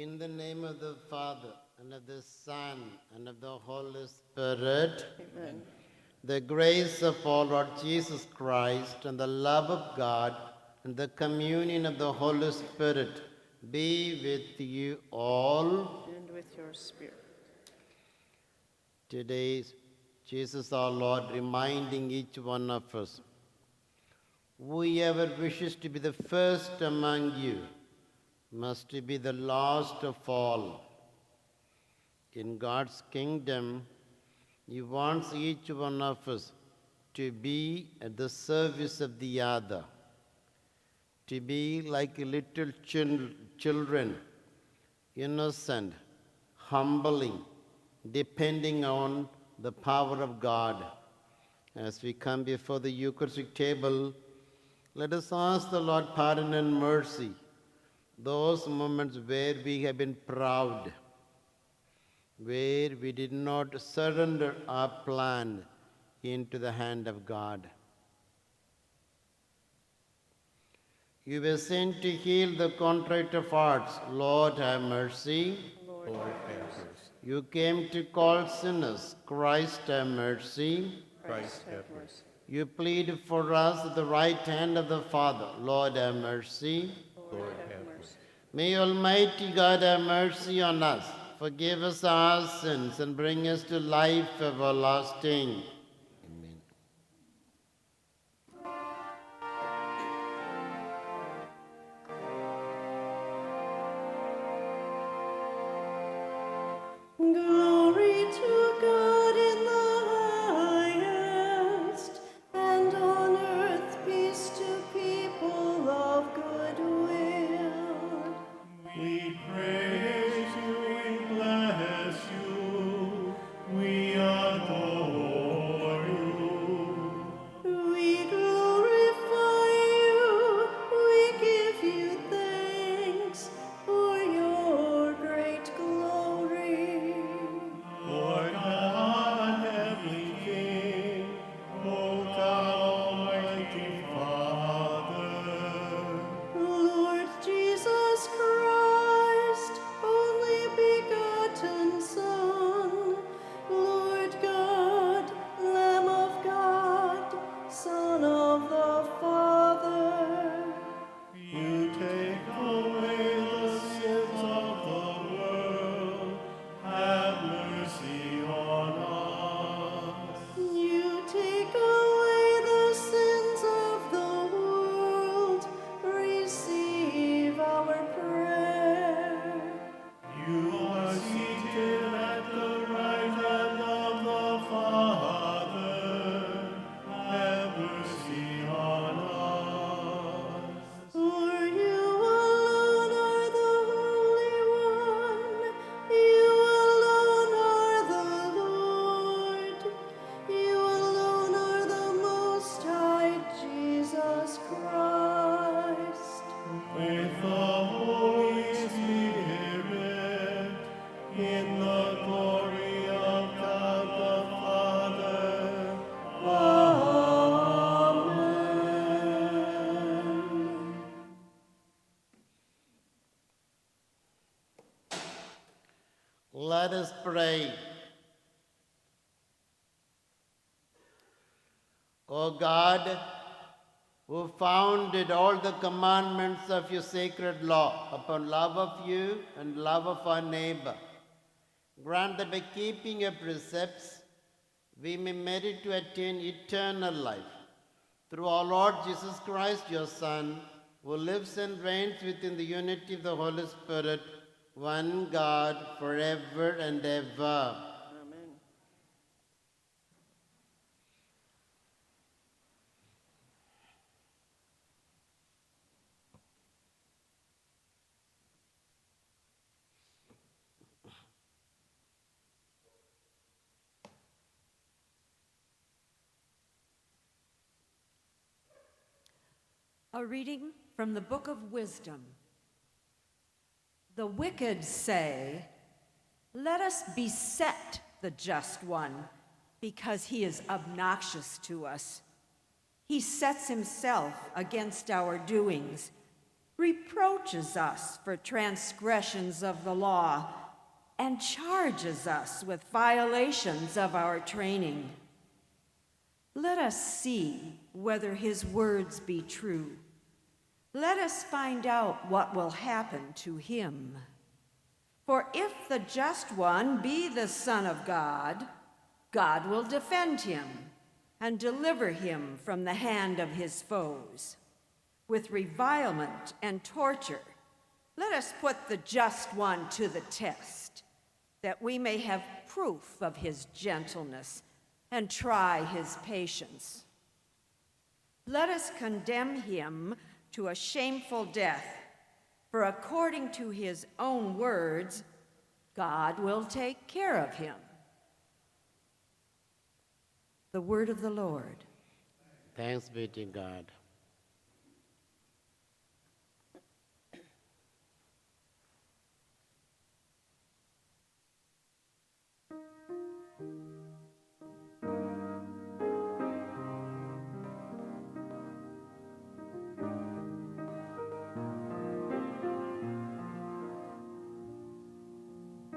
In the name of the Father, and of the Son, and of the Holy Spirit, Amen. the grace of our Lord Jesus Christ, and the love of God, and the communion of the Holy Spirit be with you all. And with your spirit. Today, Jesus our Lord reminding each one of us, whoever wishes to be the first among you must be the last of all. In God's kingdom, He wants each one of us to be at the service of the other, to be like little children, innocent, humbling, depending on the power of God. As we come before the Eucharistic table, let us ask the Lord pardon and mercy, those moments where we have been proud, where we did not surrender our plan into the hand of God. You were sent to heal the contrite of hearts. Lord, have mercy. Lord, have mercy. You came to call sinners. Christ, have mercy. Christ, have mercy. You plead for us at the right hand of the Father. Lord, have mercy. Lord, have mercy. May Almighty God have mercy on us, forgive us our sins, and bring us to life everlasting. Amen. Glory to God in the highest, and on earth peace to people of good will. We praise you, we bless you, we adore you. We glorify you, we give you thanks for your great glory. Lord God, heavenly King, O God, almighty Father. Lord Jesus Christ, only begotten Son, Lord God, Lamb of God, Son of the Father. You take away the sins of the world, have mercy on us. You take away the sins of the world, receive our prayer. You are seated at the right hand of the Father. Have mercy on us. For you alone are the Holy One, you alone are the Lord, you alone are the Most High, Jesus Christ. With the Holy Spirit, in the glory of God the Father. Amen. Let us pray. O God, who founded all the commandments of your sacred law upon love of you and love of our neighbor, grant that by keeping your precepts, we may merit to attain eternal life. Through our Lord Jesus Christ, your Son, who lives and reigns within the unity of the Holy Spirit, one God, forever and ever. Amen. A reading from the Book of Wisdom. The wicked say, "Let us beset the just one, because he is obnoxious to us. He sets himself against our doings. reproaches us for transgressions of the law, and charges us with violations of our training. Let us see whether his words be true. Let us find out what will happen to him. For if the just one be the Son of God, God will defend him and deliver him from the hand of his foes. With revilement and torture, let us put the just one to the test, that we may have proof of his gentleness and try his patience. Let us condemn him to a shameful death, for according to his own words, God will take care of him. The word of the Lord. Thanks be to God.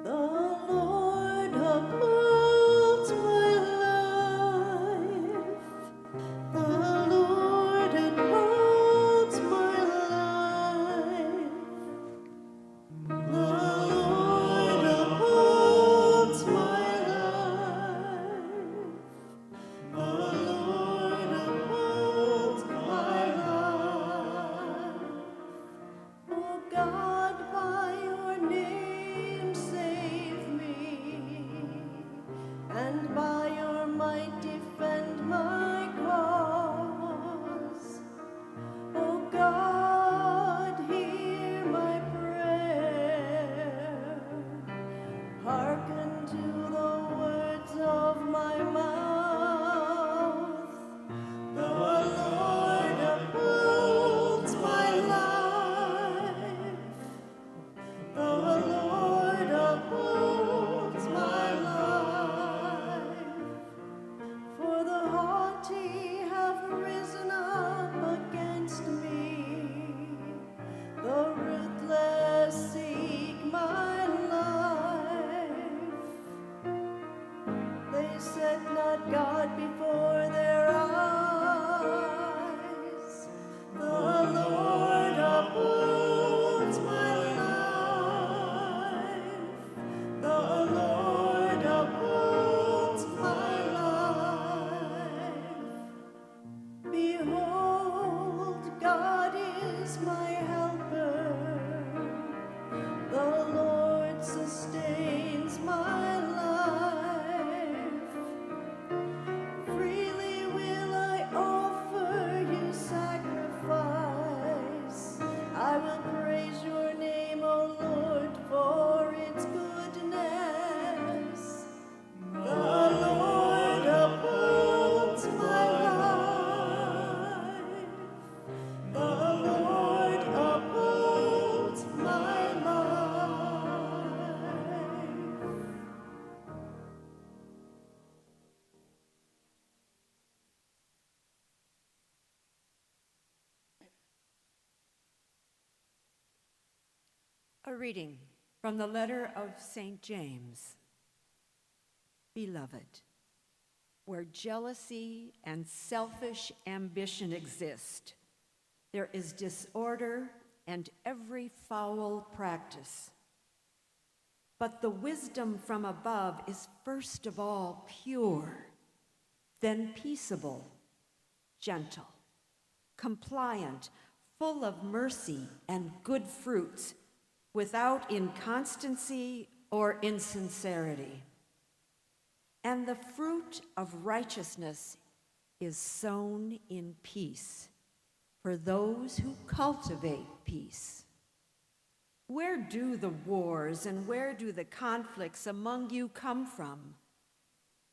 The Lord upholds my life. The Lord upholds my life. The Lord upholds my life. The Lord upholds my life. Oh God, by your name save me, and by your might defend my cause. Oh God, hear my prayer. Hearken to the words of my mouth. The Lord upholds my life. The Lord upholds my life. For the haughty have risen up against me. The ruthless seek my life. They set not God before their eyes. The Lord upholds my life. The Lord upholds my life. Behold, God is my helper. The Lord sustains my life. Freely will I offer you sacrifice. I will praise your name, O Lord, for its goodness. The Lord upholds my life. The Lord upholds my life. A reading from the letter of St. James. Beloved, where jealousy and selfish ambition exist, there is disorder and every foul practice. But the wisdom from above is first of all pure, then peaceable, gentle, compliant, full of mercy and good fruits, without inconstancy or insincerity. And the fruit of righteousness is sown in peace for those who cultivate peace. Where do the wars and where do the conflicts among you come from?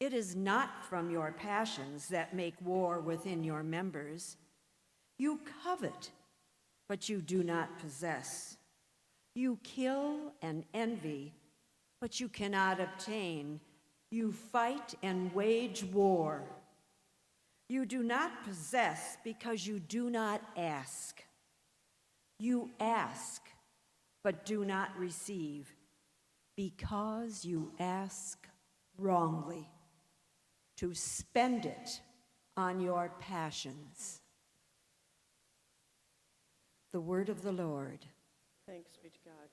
It is not from your passions that make war within your members. You covet, but you do not possess. You kill and envy, but you cannot obtain. You fight and wage war. You do not possess because you do not ask. You ask, but do not receive, because you ask wrongly, to spend it on your passions. The word of the Lord. Thanks be to God.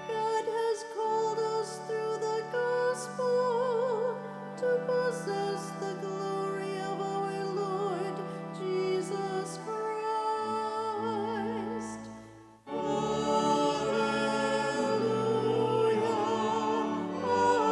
God has called us through the gospel to possess the glory of our Lord Jesus Christ. Alleluia, alleluia,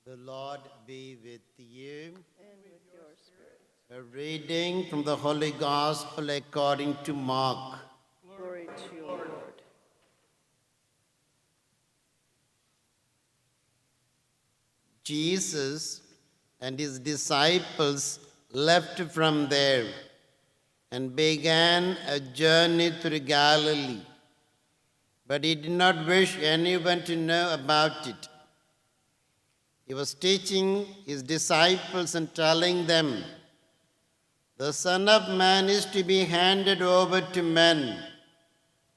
The Lord be with you. And with your spirit. A reading from the Holy Gospel according to Mark. Glory to you, Lord. Jesus and his disciples left from there and began a journey through Galilee. But he did not wish anyone to know about it. He was teaching his disciples and telling them, "The Son of Man is to be handed over to men,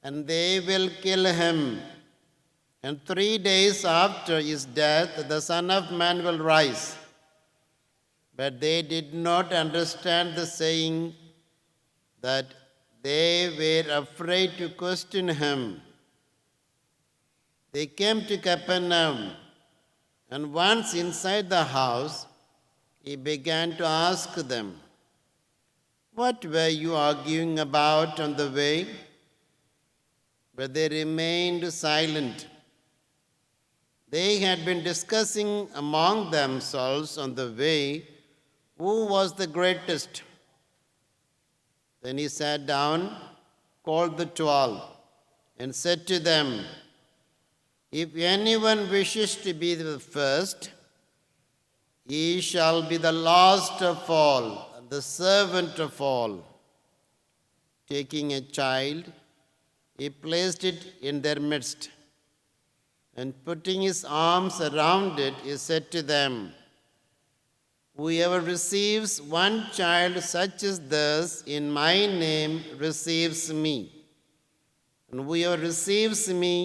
and they will kill him. And 3 days after his death, the Son of Man will rise." But they did not understand the saying, that they were afraid to question him. They came to Capernaum, and once inside the house, he began to ask them, "What were you arguing about on the way?" But they remained silent. They had been discussing among themselves on the way who was the greatest. Then he sat down, called the 12, and said to them, "If anyone wishes to be the first, he shall be the last of all, and the servant of all." Taking a child, he placed it in their midst, and putting his arms around it, he said to them, "Whoever receives one child such as this in my name receives me. And whoever receives me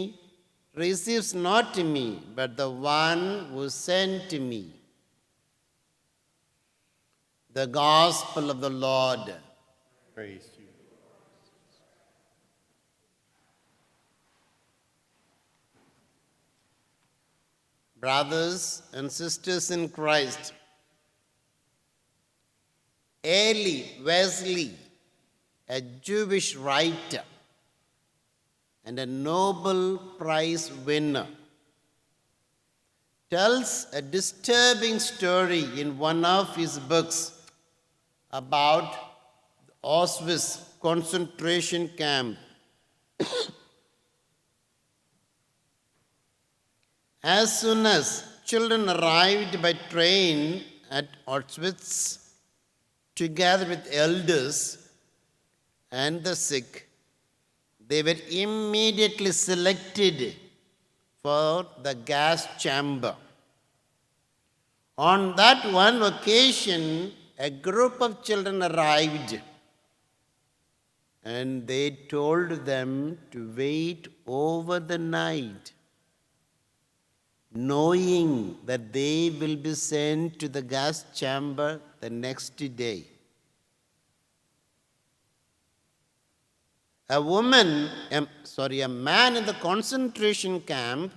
receives not me, but the one who sent me." The Gospel of the Lord. Praise you. Brothers and sisters in Christ, Eli Wesley, a Jewish writer and a Nobel Prize winner, tells a disturbing story in one of his books about Auschwitz concentration camp. As soon as children arrived by train at Auschwitz, together with elders and the sick, they were immediately selected for the gas chamber. On that one occasion, a group of children arrived and they told them to wait over the night, knowing that they will be sent to the gas chamber the next day. A man in the concentration camp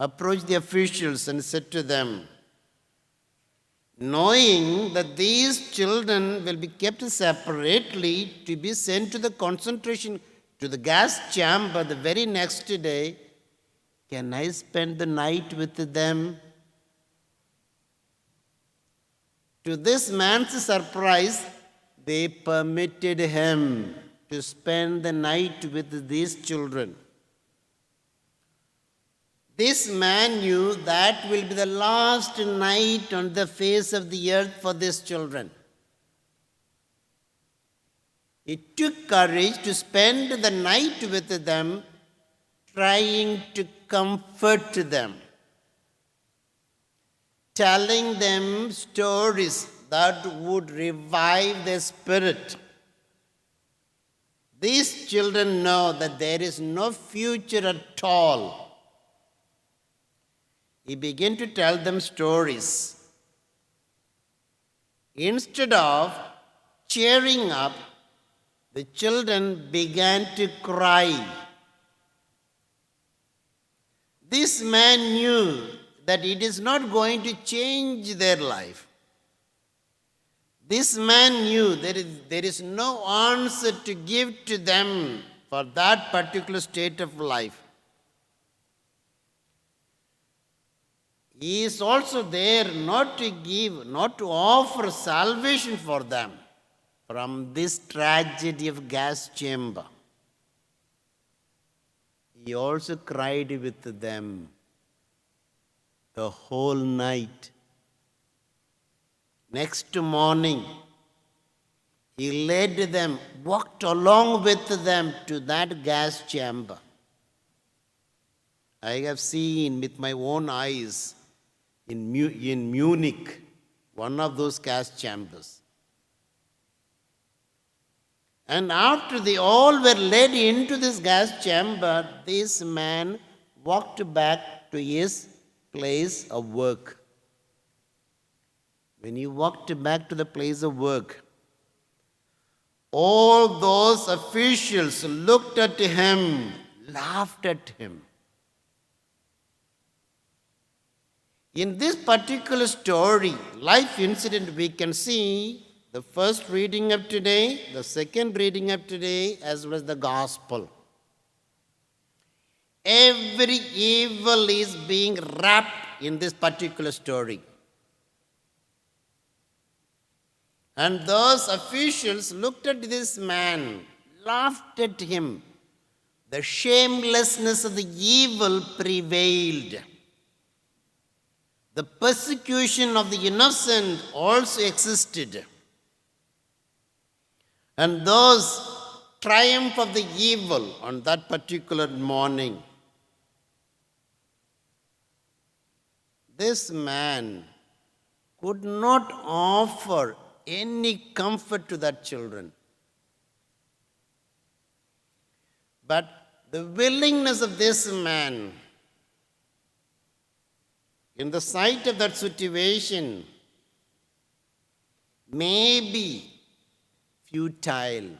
approached the officials and said to them, knowing that these children will be kept separately to be sent to the gas chamber the very next day, can I spend the night with them? To this man's surprise, they permitted him to spend the night with these children. This man knew that will be the last night on the face of the earth for these children. He took courage to spend the night with them, trying to comfort them, telling them stories that would revive their spirit. These children know that there is no future at all. He began to tell them stories. Instead of cheering up, the children began to cry. This man knew that it is not going to change their life. This man knew there is no answer to give to them for that particular state of life. He is also there not to offer salvation for them from this tragedy of gas chamber. He also cried with them the whole night. Next morning, he led them, walked along with them to that gas chamber. I have seen with my own eyes in Munich, one of those gas chambers. And after they all were led into this gas chamber, this man walked back to his place of work. When he walked back to the place of work, all those officials looked at him, laughed at him. In this particular story, life incident, we can see the first reading of today, the second reading of today, as well as the gospel. Every evil is being wrapped in this particular story. And those officials looked at this man, laughed at him. The shamelessness of the evil prevailed. The persecution of the innocent also existed. And those triumph of the evil on that particular morning. This man could not offer any comfort to that children. But the willingness of this man, in the sight of that situation, may be futile.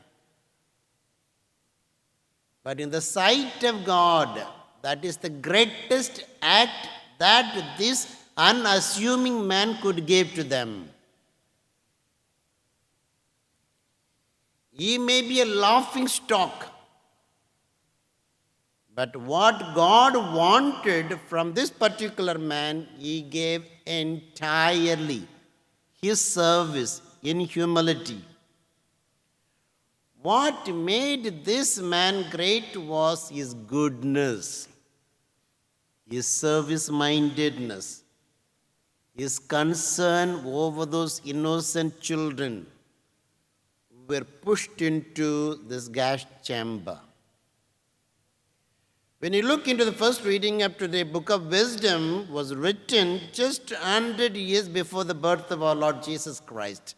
But in the sight of God, that is the greatest act that this unassuming man could give to them. He may be a laughing stock, but what God wanted from this particular man, he gave entirely. His service in humility. What made this man great was his goodness, his service-mindedness, his concern over those innocent children who were pushed into this gas chamber. When you look into the first reading of today, Book of Wisdom was written just 100 years before the birth of our Lord Jesus Christ.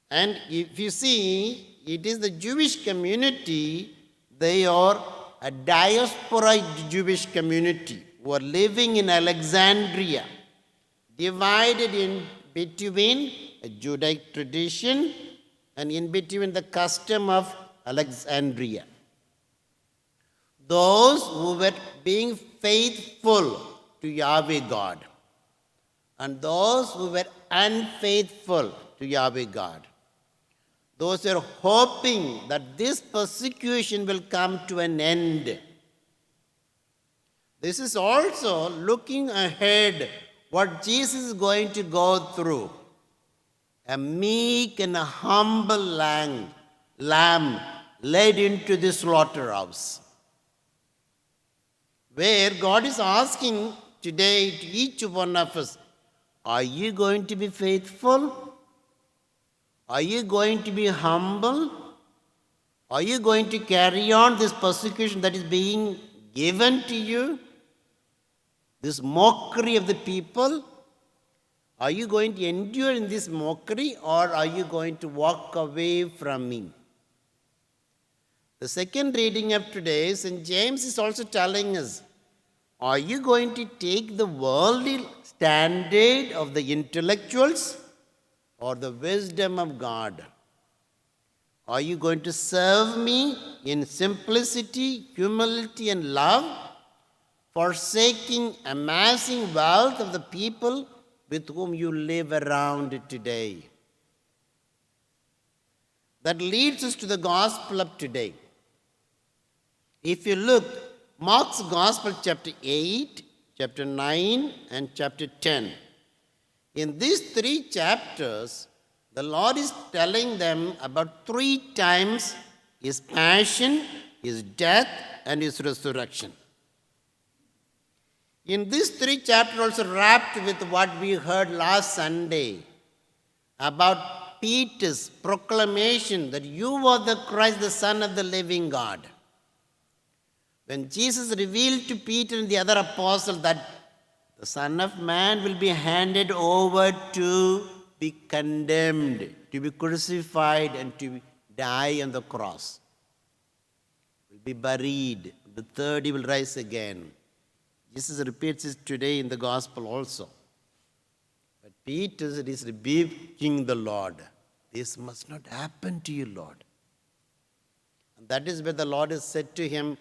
And if you see, it is the Jewish community, they are a diaspora Jewish community who are living in Alexandria, divided in between a Judaic tradition and in between the custom of Alexandria. Those who were being faithful to Yahweh God and those who were unfaithful to Yahweh God. Those who are hoping that this persecution will come to an end. This is also looking ahead what Jesus is going to go through. A meek and a humble lamb led into the slaughterhouse, where God is asking today to each one of us, are you going to be faithful? Are you going to be humble? Are you going to carry on this persecution that is being given to you? This mockery of the people? Are you going to endure in this mockery, or are you going to walk away from me? The second reading of today, St. James is also telling us, are you going to take the worldly standard of the intellectuals or the wisdom of God? Are you going to serve me in simplicity, humility, and love, forsaking amassing wealth of the people with whom you live around today? That leads us to the gospel of today. If you look, Mark's Gospel, chapter 8, chapter 9, and chapter 10. In these three chapters, the Lord is telling them about 3 times His passion, His death, and His resurrection. In these 3 chapters also wrapped with what we heard last Sunday about Peter's proclamation that you are the Christ, the Son of the living God. When Jesus revealed to Peter and the other apostles that the Son of Man will be handed over to be condemned, to be crucified, and to die on the cross, will be buried. The third he will rise again. Jesus repeats it today in the gospel also. But Peter is rebuking the Lord. This must not happen to you, Lord. And that is where the Lord has said to him,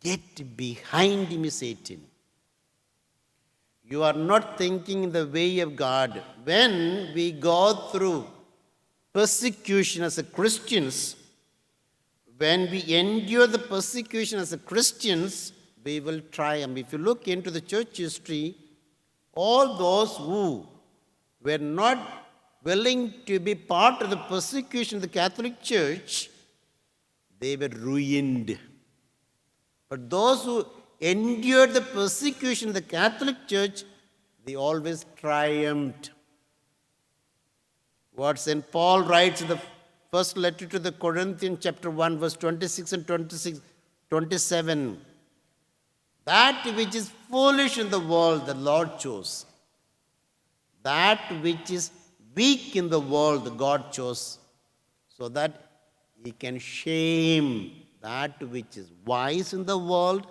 get behind me, Satan. You are not thinking in the way of God. When we go through persecution as a Christians, when we endure the persecution as a Christians, we will triumph. If you look into the church history, all those who were not willing to be part of the persecution of the Catholic Church, they were ruined. But those who endured the persecution of the Catholic Church, they always triumphed. What St. Paul writes in the first letter to the Corinthians, chapter 1, verse 26 and 27. That which is foolish in the world, the Lord chose. That which is weak in the world, God chose, so that He can shame that which is wise in the world,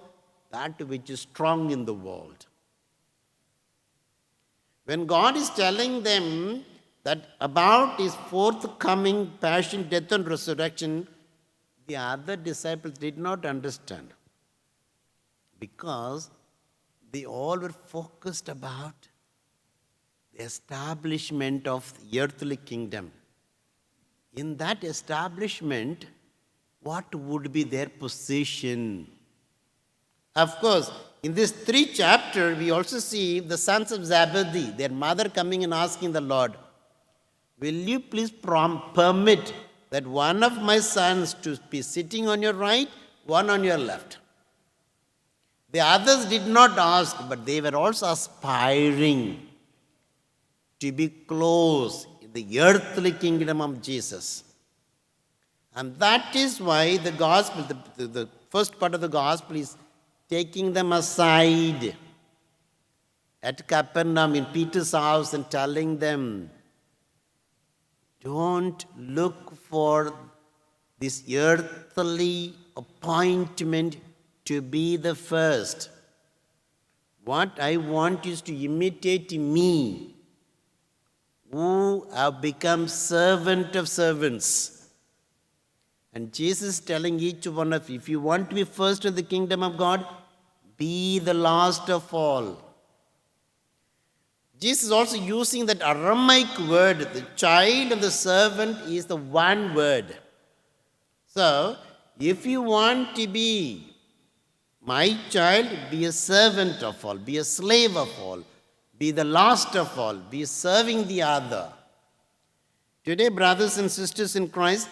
that which is strong in the world. When God is telling them that about His forthcoming passion, death, and resurrection, the other disciples did not understand, because they all were focused about the establishment of the earthly kingdom. In that establishment, what would be their position? Of course, in these 3 chapters, we also see the sons of Zebedee, their mother coming and asking the Lord, will you please permit that one of my sons to be sitting on your right, one on your left? The others did not ask, but they were also aspiring to be close in the earthly kingdom of Jesus. And that is why the gospel, the first part of the gospel is taking them aside at Capernaum in Peter's house and telling them, don't look for this earthly appointment to be the first. What I want is to imitate me, who have become servant of servants. And Jesus is telling each one of you, if you want to be first in the kingdom of God, be the last of all. Jesus is also using that Aramaic word, the child and the servant is the one word. So, if you want to be my child, be a servant of all, be a slave of all, be the last of all, be serving the other. Today, brothers and sisters in Christ,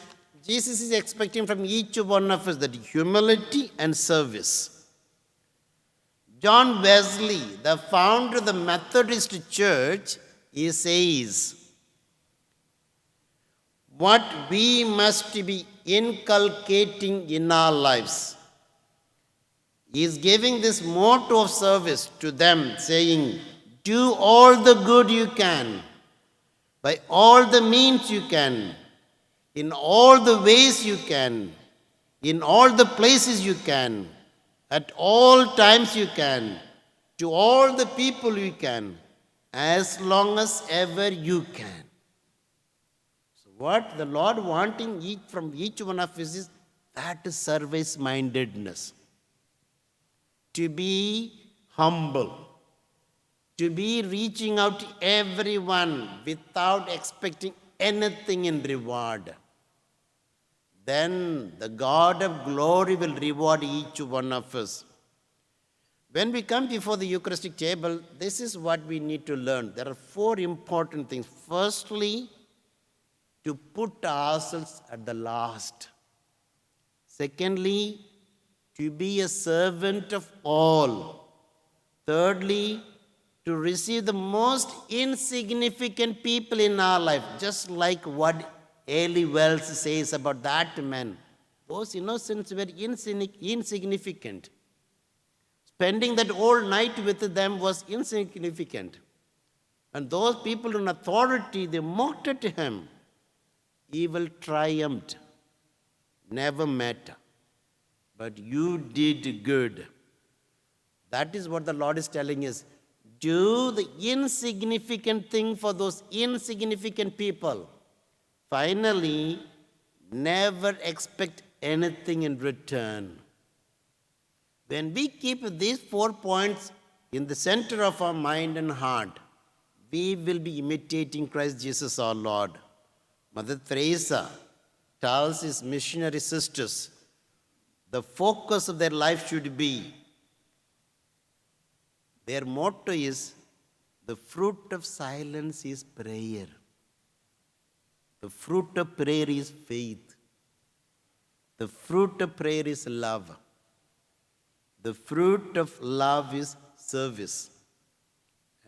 Jesus is expecting from each one of us that humility and service. John Wesley, the founder of the Methodist Church, he says, what we must be inculcating in our lives. He is giving this motto of service to them, saying, do all the good you can, by all the means you can, in all the ways you can, in all the places you can, at all times you can, to all the people you can, as long as ever you can. So what the Lord wanting from each one of us is that service-mindedness. To be humble, to be reaching out to everyone without expecting anything in reward. Then the God of glory will reward each one of us. When we come before the Eucharistic table, this is what we need to learn. There are 4 important things. Firstly, to put ourselves at the last. Secondly, to be a servant of all. Thirdly, to receive the most insignificant people in our life, just like what Eli Wells says about that man. Those innocents were insignificant. Spending that whole night with them was insignificant. And those people in authority, they mocked at him. Evil triumphed, never met. But you did good. That is what the Lord is telling us. Do the insignificant thing for those insignificant people. Finally, never expect anything in return. When we keep these 4 points in the center of our mind and heart, we will be imitating Christ Jesus our Lord. Mother Teresa tells his missionary sisters, the focus of their life should be, their motto is, the fruit of silence is prayer. The fruit of prayer is faith. The fruit of prayer is love. The fruit of love is service.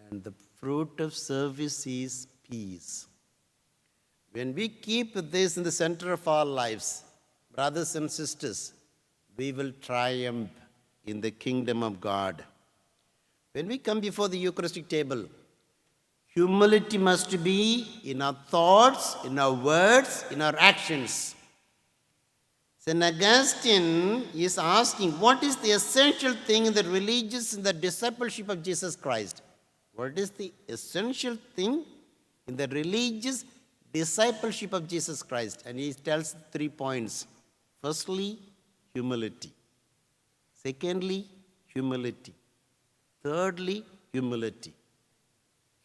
And the fruit of service is peace. When we keep this in the center of our lives, brothers and sisters, we will triumph in the kingdom of God. When we come before the Eucharistic table, humility must be in our thoughts, in our words, in our actions. St. Augustine is asking, what is the essential thing in the religious, in the discipleship of Jesus Christ? What is the essential thing in the religious discipleship of Jesus Christ? And he tells 3 points. Firstly, humility. Secondly, humility. Thirdly, humility.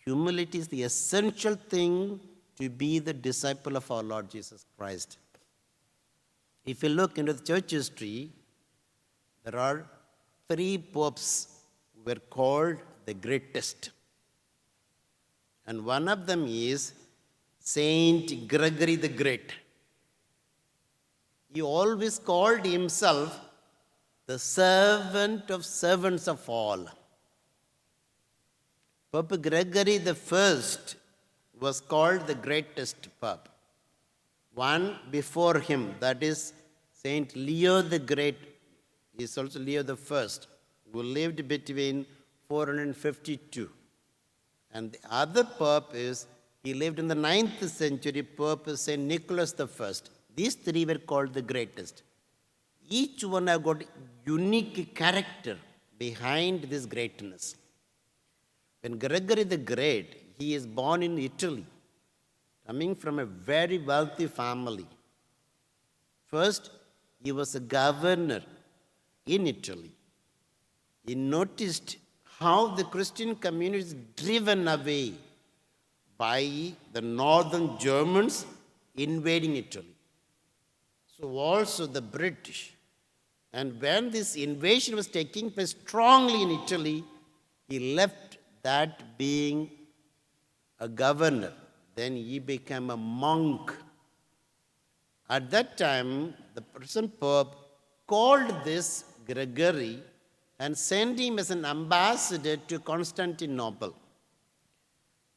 Humility is the essential thing to be the disciple of our Lord Jesus Christ. If you look into the church history, there are 3 popes who were called the greatest. And one of them is Saint Gregory the Great. He always called himself the servant of servants of all. Pope Gregory the First was called the greatest pope. One before him, that is Saint Leo the Great, is also Leo the First, who lived between 452. And the other pope is, he lived in the 9th century, Pope St. Nicholas the First. These three were called the greatest. Each one have got unique character behind this greatness. When Gregory the Great, he is born in Italy, coming from a very wealthy family. First, he was a governor in Italy. He noticed how the Christian community is driven away by the northern Germans invading Italy. So also the British. And when this invasion was taking place strongly in Italy, he left that being a governor. Then he became a monk. At that time, the present Pope called this Gregory and sent him as an ambassador to Constantinople,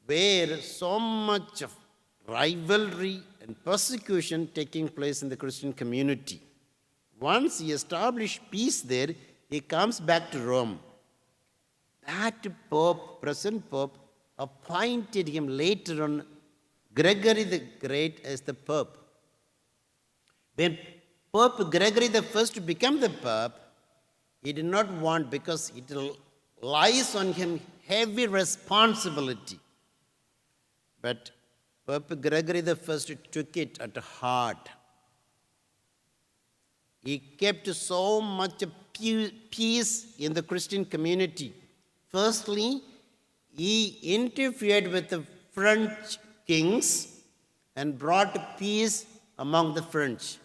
where so much of rivalry and persecution taking place in the Christian community. Once he established peace there, he comes back to Rome. That Pope, present Pope, appointed him later on, Gregory the Great, as the Pope. When Pope Gregory the First became the Pope, he did not want, because it lies on him heavy responsibility. But Pope Gregory the First took it at heart. He kept so much peace in the Christian community. Firstly, he interfered with the French kings and brought peace among the French.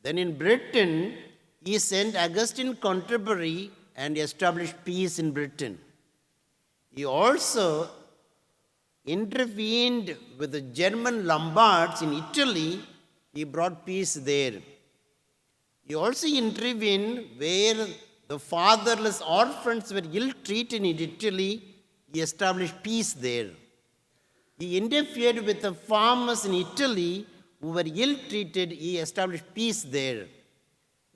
Then in Britain, he sent Augustine Canterbury and established peace in Britain. He also intervened with the German Lombards in Italy. He brought peace there. He also intervened where the fatherless orphans were ill-treated in Italy. He established peace there. He interfered with the farmers in Italy who were ill-treated. He established peace there.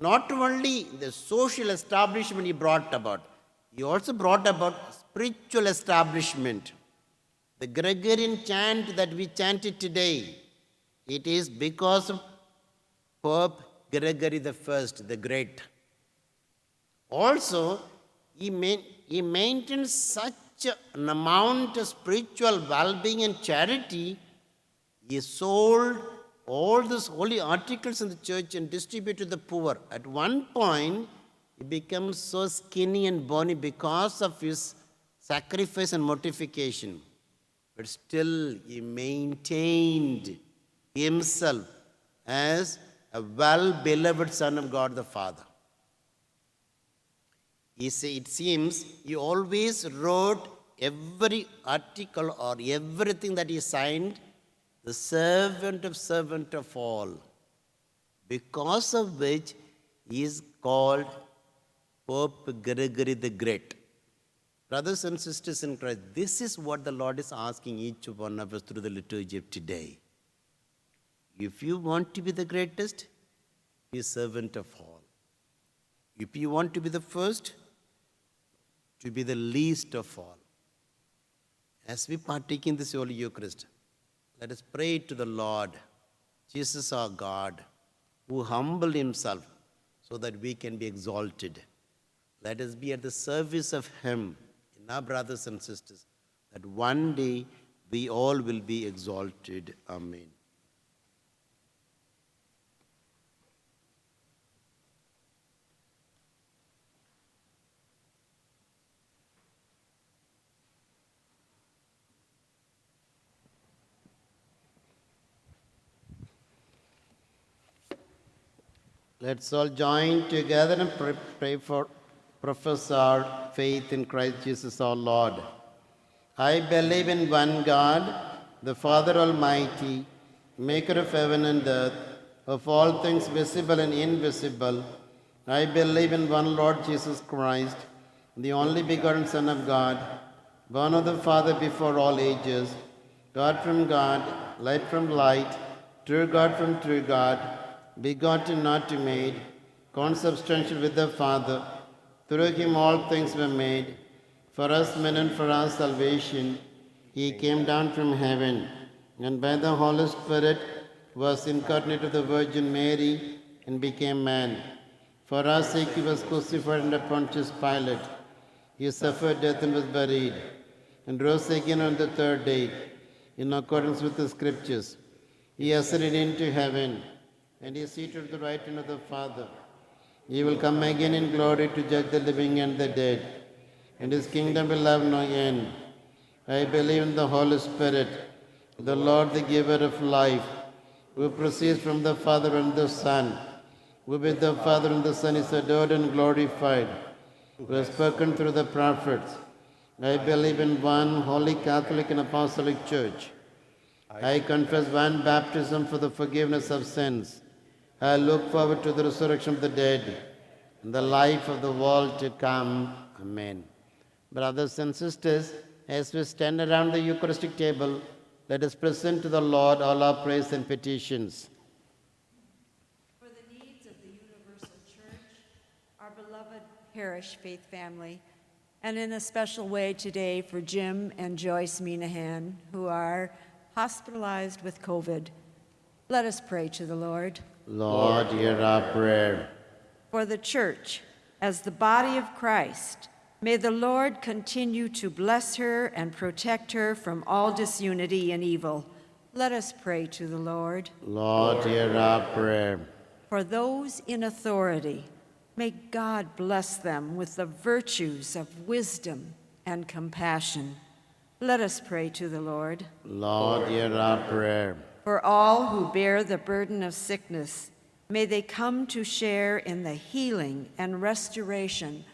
Not only the social establishment he brought about, he also brought about spiritual establishment. The Gregorian chant that we chanted today, it is because of Pope Gregory the First, the Great. Also, he maintained such an amount of spiritual well-being and charity, he sold all those holy articles in the church and distributed to the poor. At one point, he became so skinny and bony because of his sacrifice and mortification. But still, he maintained himself as a well-beloved Son of God the Father. It seems he always wrote every article or everything that he signed, the servant of all, because of which he is called Pope Gregory the Great. Brothers and sisters in Christ, this is what the Lord is asking each one of us through the liturgy of today. If you want to be the greatest, be a servant of all. If you want to be the first, to be the least of all. As we partake in this Holy Eucharist, let us pray to the Lord, Jesus our God, who humbled himself so that we can be exalted. Let us be at the service of him in our brothers and sisters, that one day we all will be exalted. Amen. Let's all join together and pray for profess our faith in Christ Jesus our Lord. I believe in one God, the Father Almighty, maker of heaven and earth, of all things visible and invisible. I believe in one Lord Jesus Christ, the only begotten Son of God, born of the Father before all ages, God from God, light from light, true God from true God, begotten, not made, consubstantial with the Father. Through him all things were made. For us men and for our salvation, he came down from heaven, and by the Holy Spirit was incarnate of the Virgin Mary and became man. For our sake he was crucified under Pontius Pilate. He suffered death and was buried, and rose again on the third day, in accordance with the Scriptures. He ascended into heaven, and is seated at the right hand of the Father. He will come again in glory to judge the living and the dead, and his kingdom will have no end. I believe in the Holy Spirit, the Lord, the giver of life, who proceeds from the Father and the Son, who with the Father and the Son is adored and glorified, who has spoken through the prophets. I believe in one holy Catholic and Apostolic Church. I confess one baptism for the forgiveness of sins. I look forward to the resurrection of the dead and the life of the world to come. Amen. Brothers and sisters, as we stand around the Eucharistic table, let us present to the Lord all our prayers and petitions. For the needs of the Universal Church, our beloved parish faith family, and in a special way today for Jim and Joyce Minahan, who are hospitalized with COVID. Let us pray to the Lord. Lord, hear our prayer. For the Church, as the body of Christ, may the Lord continue to bless her and protect her from all disunity and evil. Let us pray to the Lord. Lord, hear our prayer. For those in authority, may God bless them with the virtues of wisdom and compassion. Let us pray to the Lord. Lord, hear our prayer. For all who bear the burden of sickness, may they come to share in the healing and restoration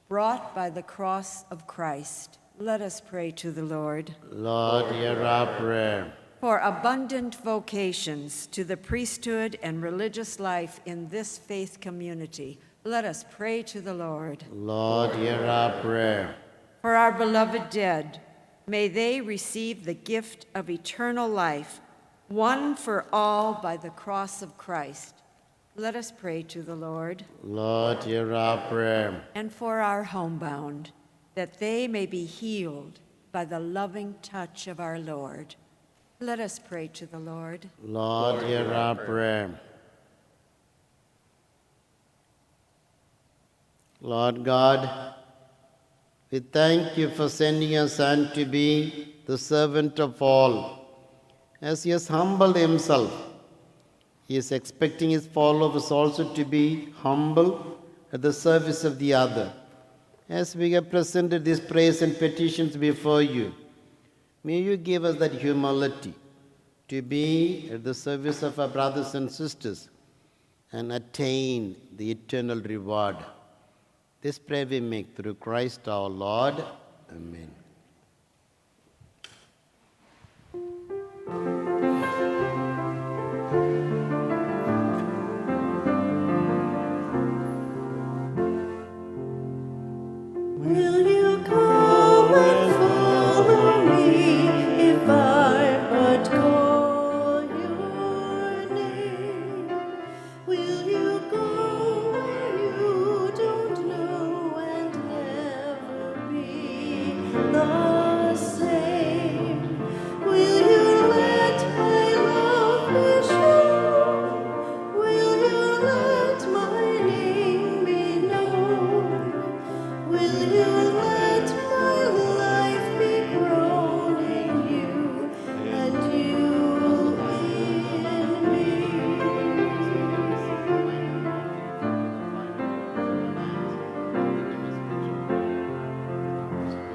brought by the cross of Christ. Let us pray to the Lord. Lord, hear our prayer. For abundant vocations to the priesthood and religious life in this faith community, let us pray to the Lord. Lord, hear our prayer. For our beloved dead, may they receive the gift of eternal life, won for all by the cross of Christ. Let us pray to the Lord. Lord, hear our prayer. And for our homebound, that they may be healed by the loving touch of our Lord. Let us pray to the Lord. Lord, hear our prayer. Lord God, we thank you for sending your Son to be the servant of all. As he has humbled himself, he is expecting his followers also to be humble at the service of the other. As we have presented these prayers and petitions before you, may you give us that humility to be at the service of our brothers and sisters and attain the eternal reward. This prayer we make through Christ our Lord. Amen. Will you come and follow me if I but call your name? Will you go where you don't know and never be the same? Will you let my love be shown? Will you let my name be known? Will you let my life be grown in you and you in me?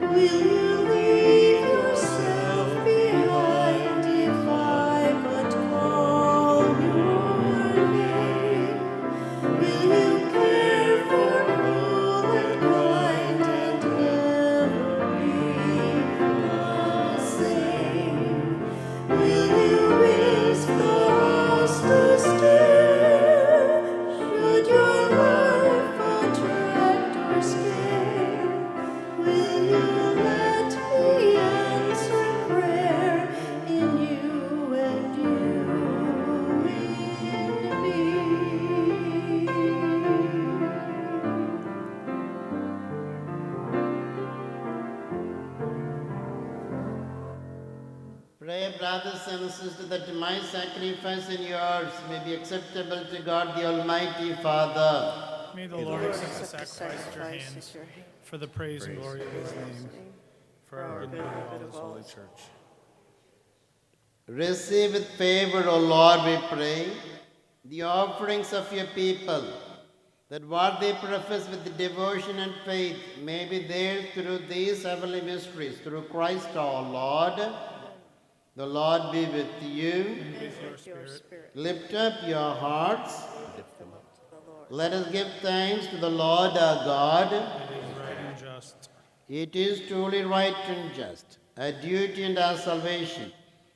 Will you leave yourself behind if I but call your name? Will you care for cruel and kind and never be the same? Will you risk the loss to stare? Should your life attract or scare? Will you let Pray, brothers and sisters, that my sacrifice and yours may be acceptable to God the Almighty Father. May the Lord accept the Accept the sacrifice at your sacrifice hands at your hand, for the praise and glory of his name, for our good and all good his of all. holy church. Receive with favor, O Lord, we pray, the offerings of your people, that what they profess with devotion and faith may be there through these heavenly mysteries, through Christ our Lord. The Lord be with you. And with your With your spirit, spirit, Lift up your hearts. the Lord. Let us give thanks to the Lord our God. it is right and just. It is truly right and just, our duty and our salvation,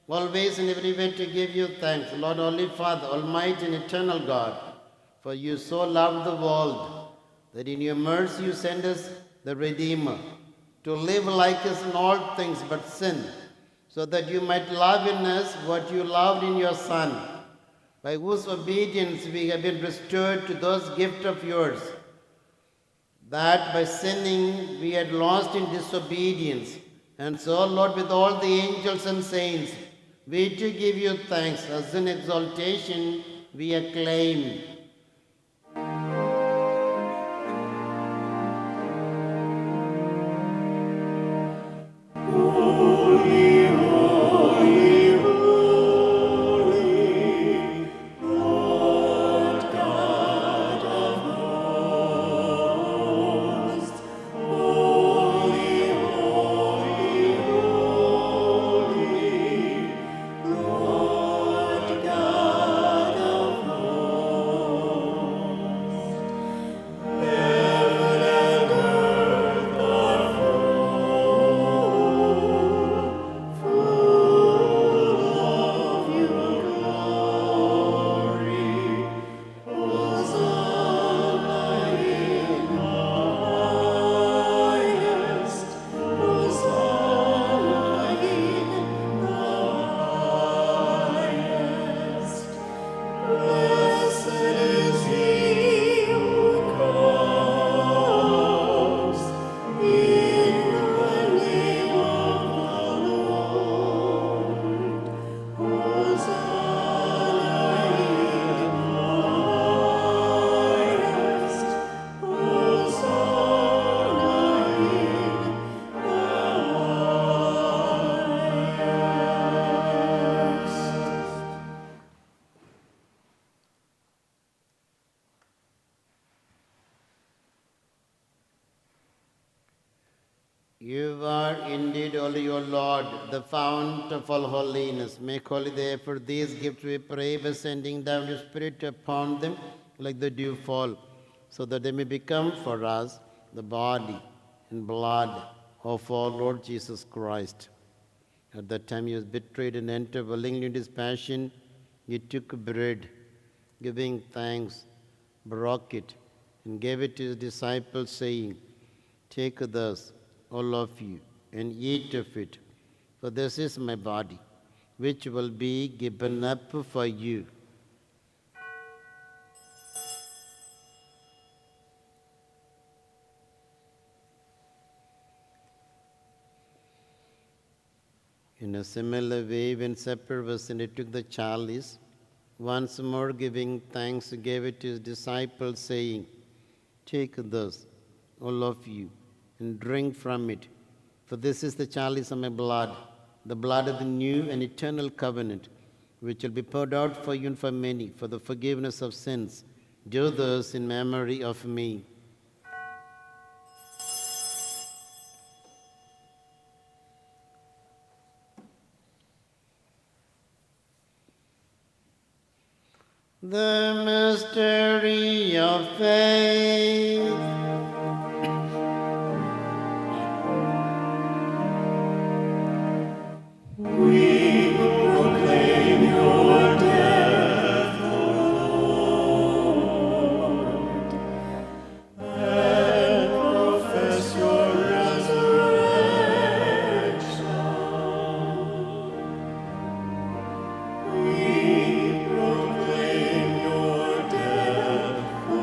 always and everywhere to give you thanks, Lord, Holy Father, Almighty and eternal God, for you so loved the world that in your mercy you sent us the Redeemer to live like us in all things but sin, so that you might love in us what you loved in your Son, by whose obedience we have been restored to those gifts of yours, that by sinning we had lost in disobedience. And so, Lord, with all the angels and saints, we too give you thanks, as in exaltation we acclaim. You are indeed holy, O Lord, the fount of all holiness. Make holy therefore these gifts, we pray, by sending down your Spirit upon them like the dew fall, so that they may become for us the body and blood of our Lord Jesus Christ. At that time he was betrayed and entered willingly into his passion. He took bread, giving thanks, broke it, and gave it to his disciples, saying, "Take this, all of you, and eat of it, for this is my body, which will be given up for you." In a similar way, when supper was ended, he took the chalice, once more giving thanks, gave it to his disciples, saying, "Take this, all of you, and drink from it, for this is the chalice of my blood, the blood of the new and eternal covenant, which will be poured out for you and for many, for the forgiveness of sins. Do this in memory of me." The mystery of faith. Profess your resurrection. We proclaim your death, O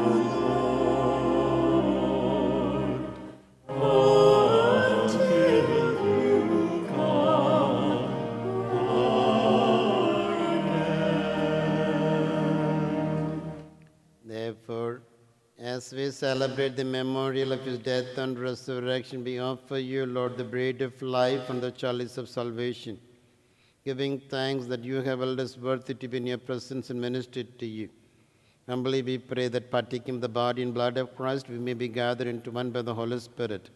Lord, until you come. As we celebrate the memorial of his death and resurrection, we offer you, Lord, the bread of life and the chalice of salvation, giving thanks that you have held us worthy to be in your presence and ministered to you. Humbly we pray that partaking the body and blood of Christ, we may be gathered into one by the Holy Spirit.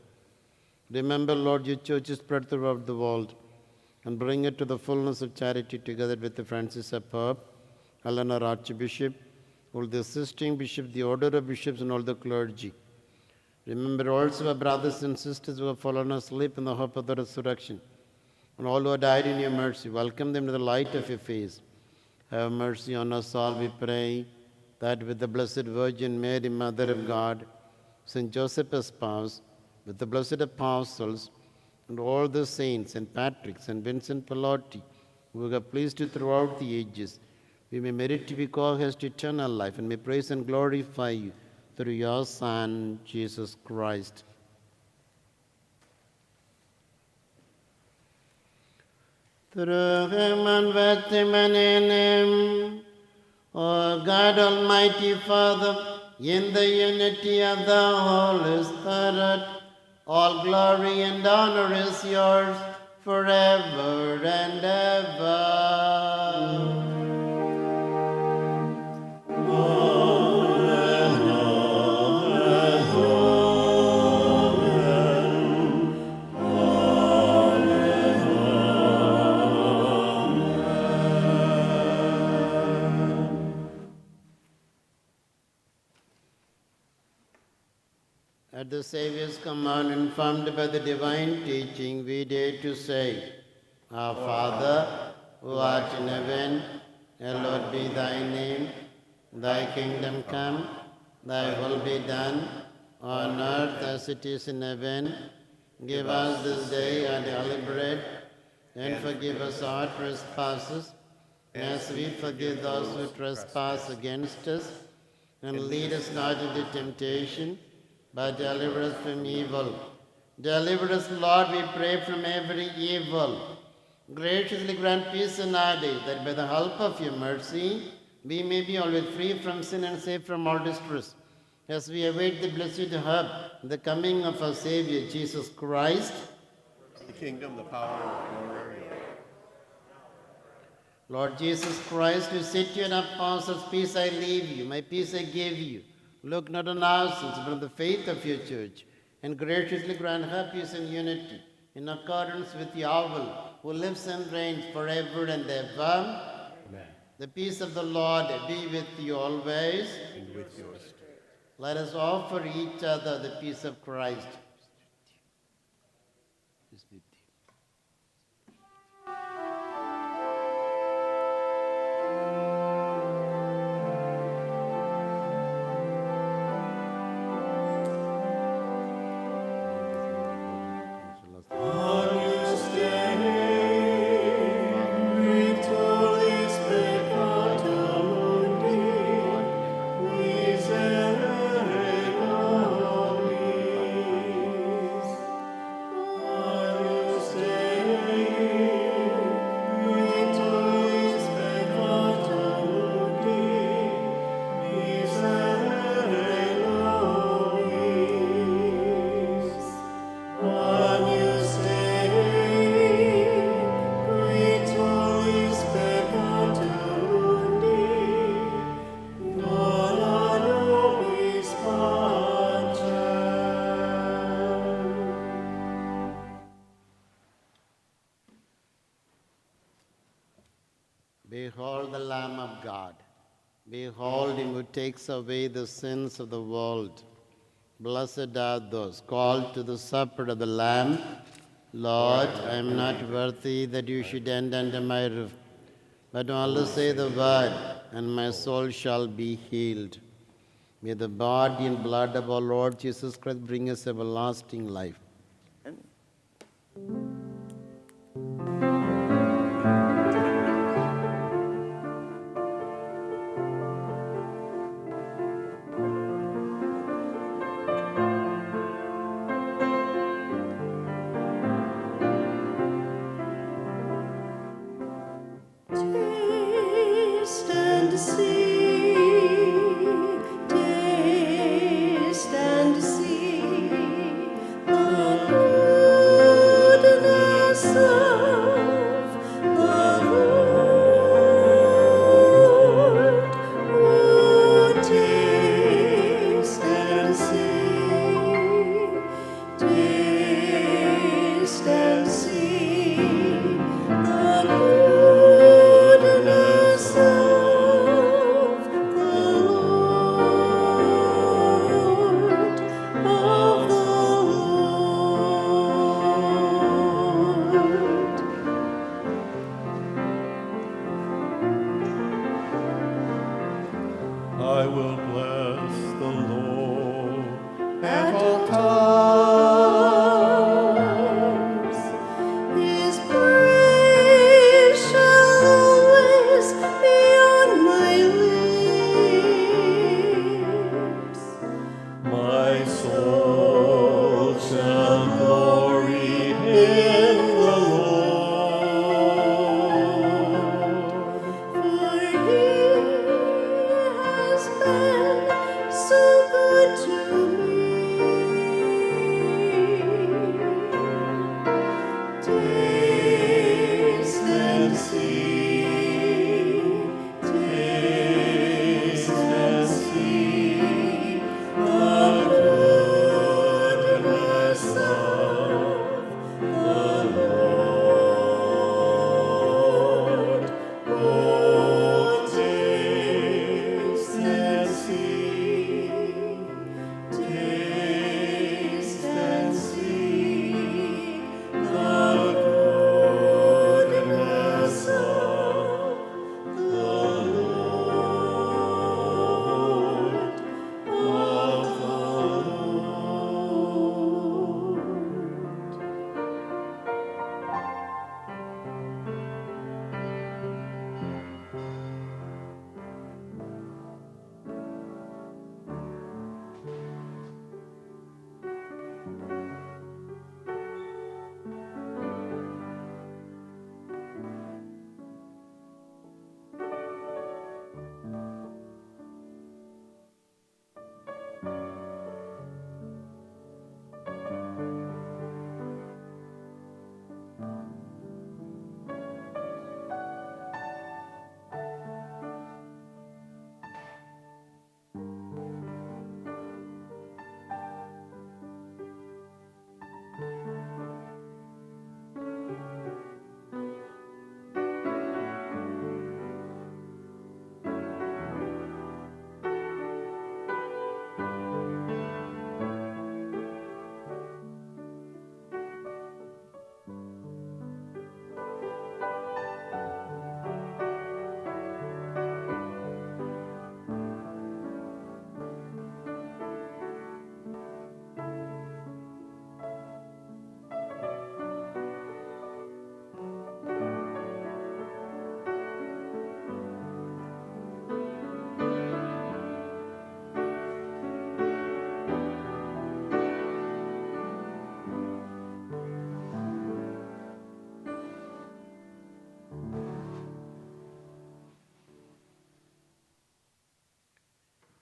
Remember, Lord, your church is spread throughout the world, and bring it to the fullness of charity together with the Francis our Pope, Helen our Archbishop, all the assisting bishops, the order of bishops, and all the clergy. Remember also our brothers and sisters who have fallen asleep in the hope of the resurrection, and all who have died in your mercy. Welcome them to the light of your face. Have mercy on us all, we pray, that with the Blessed Virgin Mary, Mother of God, Saint Joseph, her spouse, with the blessed apostles, and all the saints, Saint Patrick, Saint Vincent Pallotti, who have pleased you throughout the ages, we may merit to be called heirs to eternal life, and may praise and glorify you through your Son, Jesus Christ. Through him and with him and in him, O God Almighty Father, in the unity of the Holy Spirit, all glory and honor is yours forever and ever. At the Saviour's command, informed by the divine teaching, we dare to say, Our Father, who art in heaven, hallowed be thy name. Thy kingdom come, thy will be done, on earth as it is in heaven. Give us this day our daily bread, and forgive us our trespasses, as we forgive those who trespass against us. And lead us not into temptation, but deliver us from evil. Deliver us, Lord, we pray, from every evil. Graciously grant peace in our days, that by the help of your mercy, we may be always free from sin and safe from all distress, as we await the blessed hope, the coming of our Savior, Jesus Christ. The kingdom, the power, and the glory. Lord Jesus Christ, who said to your apostles, Peace I leave you, my peace I give you. Look not on our sins, but on the faith of your church, and graciously grant her peace and unity, in accordance with your will, who lives and reigns forever and ever. Amen. The peace of the Lord be with you always. And with yours. Let us offer each other the peace of Christ. Peace be with you. Behold the Lamb of God. Behold him who takes away the sins of the world. Blessed are those called to the supper of the Lamb. Lord, I am not worthy that you should enter under my roof, but only say the word, and my soul shall be healed. May the body and blood of our Lord Jesus Christ bring us everlasting life. Taste and see,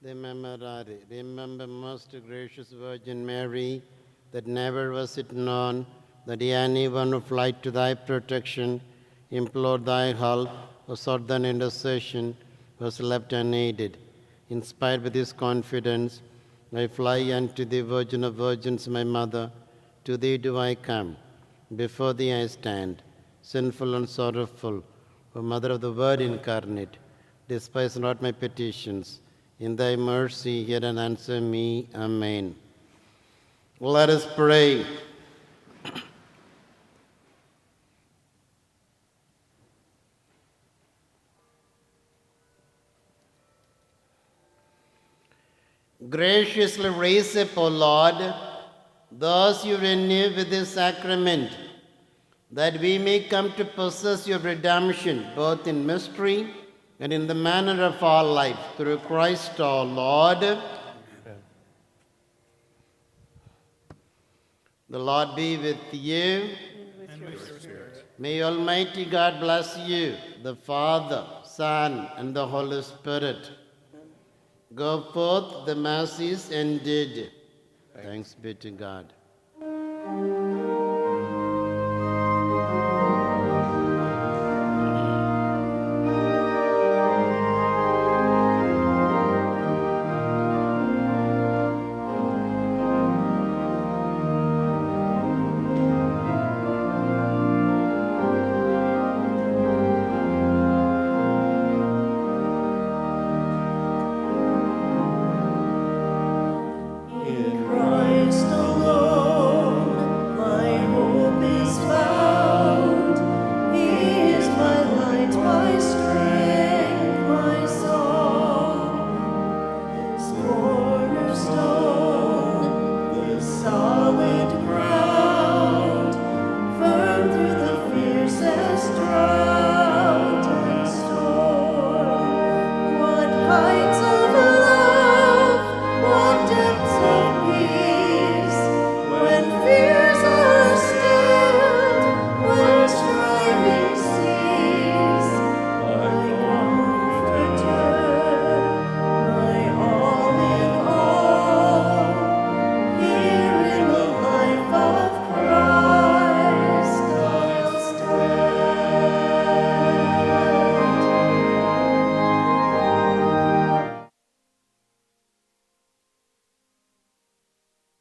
The Memorare. Remember, most gracious Virgin Mary, that never was it known that anyone who fled to thy protection, implored thy help, or sought thine intercession, was left unaided. Inspired with this confidence, I fly unto thee, Virgin of Virgins, my Mother. To thee do I come. Before thee I stand, sinful and sorrowful. O Mother of the Word incarnate, despise not my petitions. In thy mercy, hear and answer me. Amen. Let us pray. Graciously raise up, O Lord, those you renew with this sacrament, that we may come to possess your redemption, both in mystery and in the manner of our life, through Christ our Lord. The Lord be with you. And with your spirit. May Almighty God bless you, the Father, Son, and the Holy Spirit. Go forth, the Mass is ended. Thanks be to God.